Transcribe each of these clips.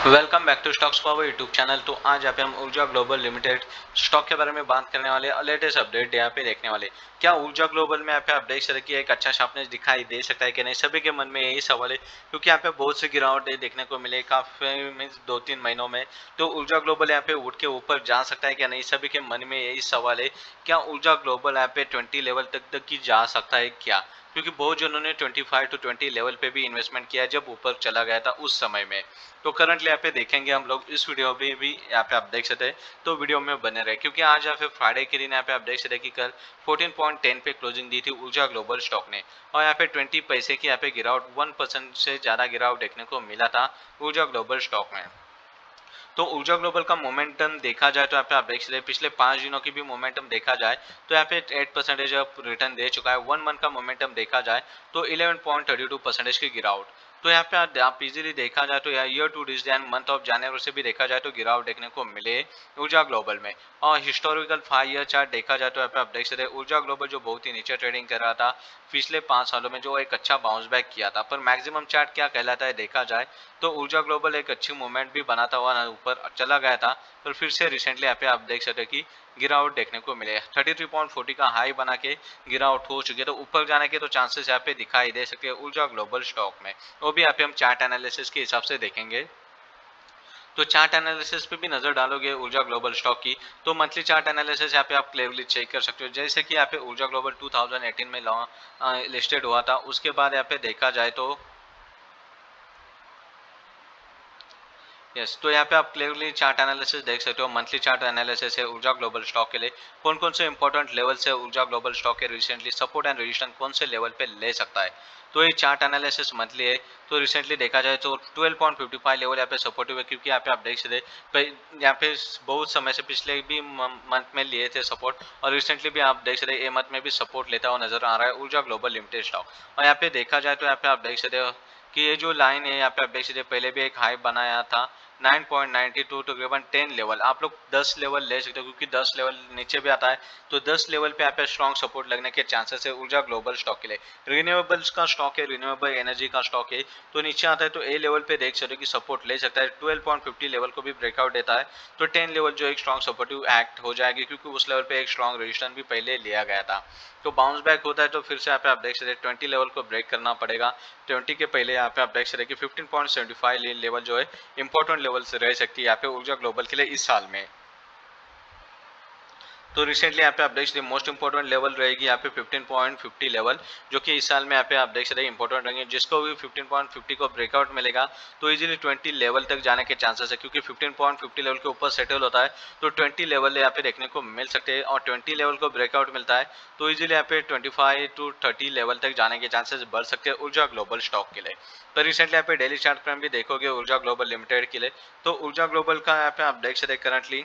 Welcome back to Stocks Power YouTube channel. तो आज यहाँ पे हम ऊर्जा ग्लोबल लिमिटेड स्टॉक के बारे में बात करने वाले, लेटेस्ट अपडेट यहाँ पे देखने वाले। क्या ऊर्जा ग्लोबल में यहाँ पे अपडेट से कि एक अच्छा शार्पनेस दिखाई दे सकता है कि नहीं, सभी के मन में यही सवाल है, क्योंकि यहाँ पे बहुत से गिरावट देखने को मिले काफी मीन्स 2-3 महीनों में। तो ऊर्जा ग्लोबल यहाँ पे उठ के ऊपर जा सकता है क्या नहीं, सभी के मन में यही सवाल है। क्या ऊर्जा ग्लोबल यहाँ पे 20 लेवल तक की जा सकता है क्या, क्योंकि बहुत जनों ने 25 to 20 लेवल पे भी इन्वेस्टमेंट किया जब ऊपर चला गया था उस समय में। तो करंटली यहाँ पे देखेंगे हम लोग इस वीडियो में भी, यहाँ पे आप देख सकते हैं। तो वीडियो में बने रहे, क्योंकि आज यहाँ पे फ्राइडे के दिन यहाँ पे आप देख सकते हैं कि कल 14.10 पे क्लोजिंग दी थी ऊर्जा ग्लोबल स्टॉक ने, और यहाँ पे 20 पैसे की यहाँ पे गिरावट, 1% से ज्यादा गिरावट देखने को मिला था ऊर्जा ग्लोबल स्टॉक में। तो ऊर्जा ग्लोबल का मोमेंटम देखा जाए तो यहाँ पे आप देख सकते हैं, पिछले 5 दिनों की भी मोमेंटम देखा जाए तो यहाँ पे 8% रिटर्न दे चुका है। 1 मंथ का मोमेंटम देखा जाए तो 11.32% की गिरावट। तो यहाँ पे आप इजीली देखा जाए तो year to this end month of जनवरी से भी देखा जाए तो गिरावट देखने को मिले ऊर्जा ग्लोबल में। और हिस्टोरिकल 5 ईयर चार्ट देखा जाए तो यहाँ पे आप देख सकते हैं ऊर्जा ग्लोबल जो बहुत ही नीचे ट्रेडिंग कर रहा था पिछले 5 सालों में, जो एक अच्छा बाउंस बैक किया था, पर मैक्सिमम चार्ट क्या कहलाता है देखा जाए तो ऊर्जा ग्लोबल एक अच्छी मूवमेंट भी बनाता हुआ ऊपर चला गया था, पर फिर से रिसेंटली यहाँ पे आप देख सकते हैं कि गिरावट देखने को मिले। 33.40 का हाई बना के गिरावट हो चुकी है, तो ऊपर जाने के तो चांसेस यहाँ पे दिखाई दे सकते हैं ऊर्जा ग्लोबल स्टॉक में। वो भी यहाँ पे हम चार्ट एनालिसिस के हिसाब से देखेंगे। तो चार्ट एनालिसिस पे भी नजर डालोगे ऊर्जा ग्लोबल स्टॉक की, तो मंथली चार्ट एनालिसिस यहाँ पे आप क्लियरली चेक कर सकते हो। जैसे कि यहाँ पे ऊर्जा ग्लोबल 2018 में लिस्टेड हुआ था, उसके बाद यहाँ पे देखा जाए तो तो यहाँ पे आप क्लियरली चार्ट एनालिसिस देख सकते हो। मंथली चार्ट एनालिसिस है ऊर्जा ग्लोबल स्टॉक के लिए, कौन कौन से इंपॉर्टेंट लेवल है ऊर्जा ग्लोबल स्टॉक के, रिसेंटली सपोर्ट एंड रेजिस्टेंस कौन से लेवल पे ले सकता है। तो ये चार्ट एनालिसिस मंथली है। तो रिसेंटली देखा जाए तो 12.55 लेवल यहाँ पे सपोर्टिव है, क्योंकि यहाँ पे आप देख सकते यहाँ पे बहुत समय से पिछले भी मंथ में लिए थे सपोर्ट, और रिसेंटली भी आप देख सकते ये मंथ में भी सपोर्ट लेता हुआ नजर आ रहा है ऊर्जा ग्लोबल लिमिटेड स्टॉक। और यहाँ पे देखा जाए तो यहाँ पे आप देख सकते हो कि ये जो लाइन है यहाँ पे आप देख सकते पहले भी एक हाई बनाया था 9.92, तकरीबन 10 लेवल। आप लोग 10 लेवल ले सकते हो, क्योंकि 10 लेवल नीचे भी आता है तो 10 लेवल पे यहाँ पे स्ट्रॉन्ग सपोर्ट लगने के चांसेस है ऊर्जा ग्लोबल स्टॉक के लिए। रिन्यूएबल्स का स्टॉक है, रिन्यूएबल एनर्जी का स्टॉक है, तो नीचे आता है तो ए लेवल पे देख सकते हो कि सपोर्ट ले सकता है। 12.50 लेवल को भी ब्रेकआउट देता है तो 10 लेवल जो एक स्ट्रॉन्ग सपोर्टिव एक्ट हो जाएगी, क्योंकि उस लेवल पे एक स्ट्रॉन्ग रेजिस्टेंस भी पहले लिया गया था। तो बाउंस बैक होता है तो फिर से यहाँ पे आप देख सकते 20 लेवल को ब्रेक करना पड़ेगा। 20 के पहले यहाँ पे आप देख सकते कि 15.75 लेवल जो है इंपॉर्टेंट लेवल से रह सकती है यहाँ पे ऊर्जा ग्लोबल के लिए इस साल में। तो रिसेंटली यहाँ पे आप देख सकते मोस्ट इंपोर्टेंट लेवल रहेगी यहाँ पे 15.50 लेवल, जो कि इस साल में यहाँ पे आप देख सकते इंपोर्टेंट रहेंगे। जिसको भी 15.50 को ब्रेकआउट मिलेगा तो इजीली 20 लेवल तक जाने के चांसेस है, क्योंकि 15.50 लेवल के ऊपर सेटल होता है तो 20 लेवल यहाँ पे देखने को मिल सकते हैं। और 20 लेवल को ब्रेकआउट मिलता है तो इजीली यहाँ पे 25 to 30 लेवल तक जाने के चांसेस बढ़ सकते हैं ऊर्जा ग्लोबल स्टॉक के लिए। तो रिसेंटली यहाँ पे डेली चार्ट पर भी देखोगे ऊर्जा ग्लोबल लिमिटेड के लिए, तो ऊर्जा ग्लोबल का यहाँ पे आप देख सकते करंटली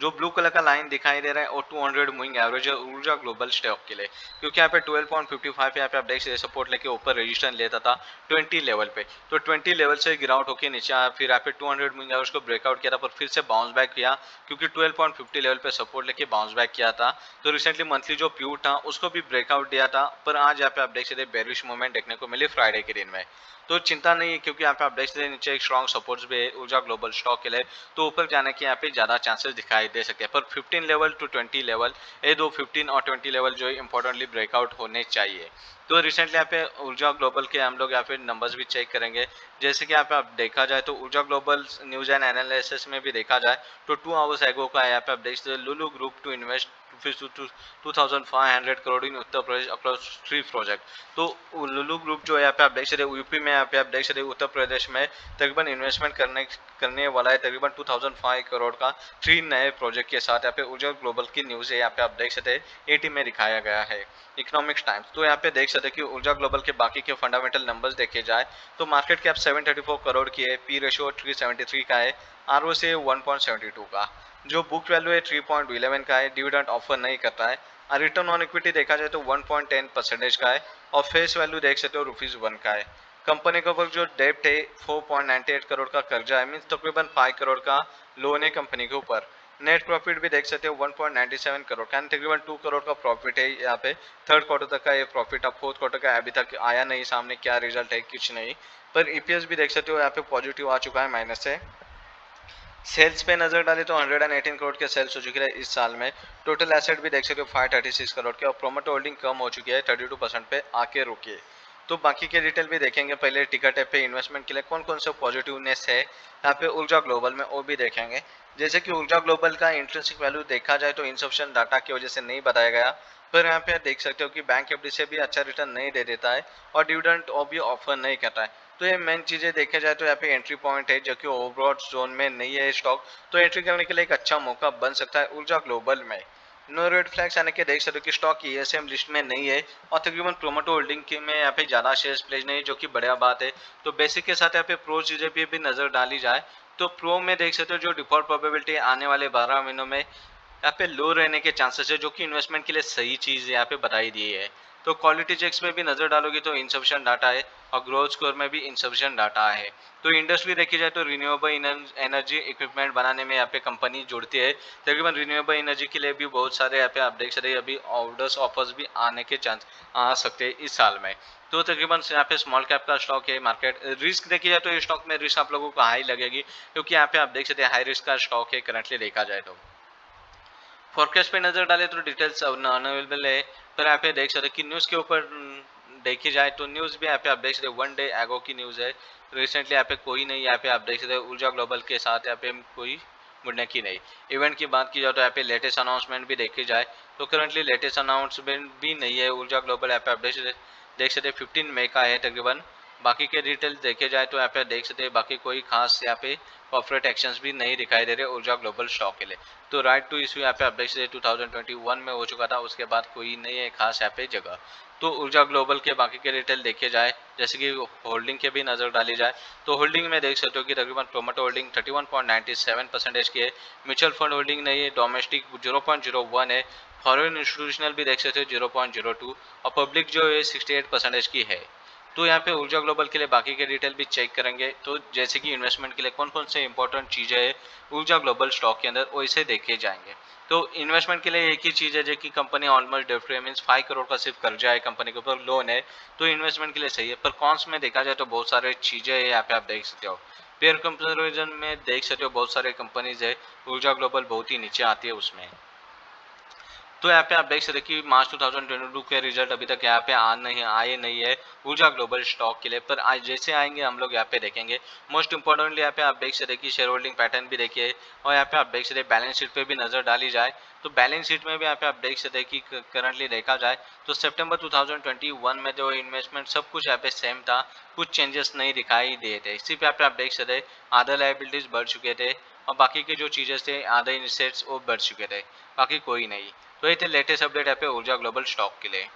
जो ब्लू कलर का लाइन दिखाई दे रहा है और 200 मूविंग एवरेज है ऊर्जा ग्लोबल स्टॉक के लिए, क्योंकि यहाँ पे 12.55 यहाँ पे आप देख सकते सपोर्ट लेके ऊपर रजिस्टर लेता था 20 लेवल पे। तो 20 लेवल से गिरावट होकर नीचे आया, फिर यहाँ पे 200 मूविंग एवरेज को ब्रेकआउट किया था, पर फिर से बाउंस बैक किया, क्योंकि 12.50 लेवल पे सपोर्ट लेके बाउंस बैक किया था। तो रिसेंटली मंथली जो प्यू था उसको भी ब्रेकआउट दिया था, पर आज यहाँ पे आप देख सकते बेरिश मूवमेंट देखने को मिली फ्राइडे के दिन में। तो चिंता नहीं है, क्योंकि यहाँ पे आप देख सकते नीचे एक स्ट्रॉन्ग सपोर्ट्स भी है ऊर्जा ग्लोबल स्टॉक के लिए, तो ऊपर जाने के यहाँ पे ज्यादा चांसेस दिखाई दे सकते हैं। पर 15 लेवल टू 20 लेवल, ये दो 15 और 20 लेवल जो है इंपॉर्टेंटली ब्रेकआउट होने चाहिए। तो रिसेंटली यहाँ पे ऊर्जा ग्लोबल के हम लोग यहाँ पे नंबर्स भी चेक करेंगे। जैसे कि यहाँ पे आप देखा जाए तो ऊर्जा ग्लोबल न्यूज एंड एनालिसिस में भी देखा जाए तो 2 आवर्स एगो का यहाँ पे आप देख सकते Lulu group to invest 2500 crore in Uttar Pradesh across 3 project. तो लुलु ग्रुप जो है यहाँ पे आप देख सकते यूपी में, यहाँ पे आप देख सकते उत्तर प्रदेश में तकरीबन इन्वेस्टमेंट करने वाला है तकरीबन 2005 करोड़ का 3 नए प्रोजेक्ट के साथ। यहाँ पे ऊर्जा ग्लोबल की न्यूज है, यहाँ पे आप देख सकते हैं 80 में दिखाया गया है इकोनॉमिक्स टाइम्स। तो यहाँ पे देख सकते कि ऊर्जा ग्लोबल के बाकी के फंडामेंटल नंबर्स देखे जाए तो मार्केट कैप 734 करोड़ की है, पी रेशियो 373 का है, आरओ से 1.72 का, जो बुक वैल्यू है 3.11 का है, डिविडेंड ऑफर नहीं करता है। रिटर्न ऑन इक्विटी देखा जाए तो 1.10% का है, और फेस वैल्यू देख सकते हो ₹1 का है। कंपनी के ऊपर जो डेप्ट है 4.98 करोड़ का कर्जा है, मीन्स तकरीबन 5 करोड़ का लोन है कंपनी के ऊपर। नेट प्रॉफिट भी देख सकते हो 1.97 करोड़ का, तकरीबन 2 करोड़ का प्रॉफिट है यहाँ पे। थर्ड क्वार्टर तक का ये प्रॉफिट, अब फोर्थ क्वार्टर का अभी तक आया नहीं सामने, क्या रिजल्ट है कुछ नहीं। पर ईपीएस भी देख सकते हो यहाँ पे पॉजिटिव आ चुका है माइनस से। सेल्स पे नजर डाले तो 118 करोड़ के सेल्स हो चुके हैं इस साल में। टोटल एसेट भी देख सकते हो 536 करोड़ के, और प्रोमोटर होल्डिंग कम हो चुकी है 32% पे आके रुकी है। तो बाकी के डिटेल भी देखेंगे, पहले टिकट ऐप पे इन्वेस्टमेंट के लिए कौन कौन सा पॉजिटिवनेस है यहाँ पे ऊर्जा ग्लोबल में, वो भी देखेंगे। जैसे कि ऊर्जा ग्लोबल का इंट्रिंसिक वैल्यू देखा जाए तो इंसफिशिएंट डाटा की वजह से नहीं बताया गया, पर यहाँ पे देख सकते हो कि बैंक एफडी से भी अच्छा रिटर्न नहीं दे देता है और डिविडेंड भी ऑफर नहीं करता है। तो ये मेन चीजें देखे जाए तो यहाँ पे एंट्री पॉइंट है जो कि ओवरऑल जोन में नहीं है स्टॉक, तो एंट्री करने के लिए एक अच्छा मौका बन सकता है ऊर्जा ग्लोबल में। नो रेड फ्लैग्स यानी कि देख सकते हो कि स्टॉक ईएसएम लिस्ट में नहीं है और तकरीबन प्रोमोटर होल्डिंग के में यहाँ पे ज्यादा शेयर्स प्लेज नहीं है, जो कि बढ़िया बात है। तो बेसिक के साथ यहाँ पे प्रो चीजें पे भी नजर डाली जाए तो प्रो में देख सकते हो जो डिफॉल्ट प्रोबेबिलिटी आने वाले 12 महीनों में यहाँ पे लो रहने के चांसेस है, जो कि इन्वेस्टमेंट के लिए सही चीज यहाँ पे बताई दी है। तो क्वालिटी चेक्स में भी नजर डालोगे तो इनसफिशिएंट डाटा है, और ग्रोथ स्कोर में भी इनसफिशिएंट डाटा है। तो इंडस्ट्री देखी जाए तो रिन्यूएबल एनर्जी इक्विपमेंट बनाने में यहाँ पे कंपनी जुड़ती है, तकरीबन रिन्यूएबल एनर्जी के लिए भी बहुत सारे यहाँ पे आप देख सकते हैं अभी ऑर्डर्स ऑफर्स भी आने के चांस आ सकते हैं इस साल में। तो तकरीबन यहाँ पे स्मॉल कैप का स्टॉक है। मार्केट रिस्क देखी जाए तो ये स्टॉक में रिस्क आप लोगों को हाई लगेगी, क्योंकि यहाँ पे आप देख सकते हैं हाई रिस्क का स्टॉक है करंटली देखा जाए तो। फोरकास्ट पे नजर डाले तो डिटेल्स अनअवेलेबल है, पर यहाँ पे देख सकते हैं कि न्यूज़ के ऊपर देखी जाए तो न्यूज़ भी यहाँ पे आप देख सकते हैं 1 डे एगो की न्यूज़ है। रिसेंटली यहाँ पे कोई नहीं, यहाँ पे आप देख सकते हैं ऊर्जा ग्लोबल के साथ यहाँ पे कोई मुड़ने की नहीं। इवेंट की बात की जाए तो यहाँ पे लेटेस्ट अनाउंसमेंट भी देखी जाए तो करंटली लेटेस्ट अनाउंसमेंट भी नहीं है ऊर्जा ग्लोबल। यहाँ पे आप देख सकते 15 मई का है तकरीबन। बाकी के डिटेल्स देखे जाए तो यहाँ पे देख सकते हैं बाकी कोई खास यहाँ पे कॉर्पोरेट एक्शंस भी नहीं दिखाई दे रहे ऊर्जा ग्लोबल स्टॉक के लिए। तो राइट टू इशू यहाँ पे आप देख सकते 2021 में हो चुका था, उसके बाद कोई नहीं है खास यहाँ पे जगह। तो ऊर्जा ग्लोबल के बाकी के डिटेल देखे जाए, जैसे कि होल्डिंग के भी नजर डाली जाए तो होल्डिंग में देख सकते हो कि तकरीबन प्रोमोटर होल्डिंग 31.97% की है। म्यूचुअल फंड होल्डिंग नहीं है, डोमेस्टिक 0.01 है, फॉरेन इंस्टीट्यूशनल भी देख सकते हो 0.02, और पब्लिक जो है 68% की है। तो यहाँ पे ऊर्जा ग्लोबल के लिए बाकी के डिटेल भी चेक करेंगे, तो जैसे कि इन्वेस्टमेंट के लिए कौन कौन से इंपॉर्टेंट चीज़ें है ऊर्जा ग्लोबल स्टॉक के अंदर वैसे देखे जाएंगे। तो इन्वेस्टमेंट के लिए एक ही चीज़ है जो कि company almost debt free means 5 crore का सिर्फ कर्जा है कंपनी के ऊपर, लोन है, तो इन्वेस्टमेंट के लिए सही है। पर कॉन्स में देखा जाए तो बहुत सारे चीज़ें है यहाँ पे आप देख सकते हो। पेयर कंपेरिजन में देख सकते हो बहुत सारे कंपनीज है, ऊर्जा ग्लोबल बहुत ही नीचे आती है उसमें। तो यहाँ पे आप देख सकते हैं कि मार्च 2022 के रिजल्ट अभी तक यहाँ पे आए नहीं है ऊर्जा ग्लोबल स्टॉक के लिए, पर आज जैसे आएंगे हम लोग यहाँ पे देखेंगे। मोस्ट इंपॉर्टेंटली यहाँ पे आप देख सकते हैं कि शेयर होल्डिंग पैटर्न भी देखिए, और यहाँ पे आप देख सकते हैं बैलेंस शीट पे भी नजर डाली जाए तो बैलेंस शीट में भी यहाँ पे आप देख सकते हैं कि करंटली देखा जाए तो सितंबर 2021 में जो इन्वेस्टमेंट सब कुछ यहाँ पे सेम था, कुछ चेंजेस नहीं दिखाई दिए थे। सिर्फ यहाँ पे आप देख सकते हैं आधा लाइबिलिटीज बढ़ चुके थे और बाकी के जो चीजें थे आधे इनसेट्स वो बढ़ चुके थे, बाकी कोई नहीं। तो ये थे लेटेस्ट अपडेट यहाँ पे ऊर्जा ग्लोबल स्टॉक के लिए।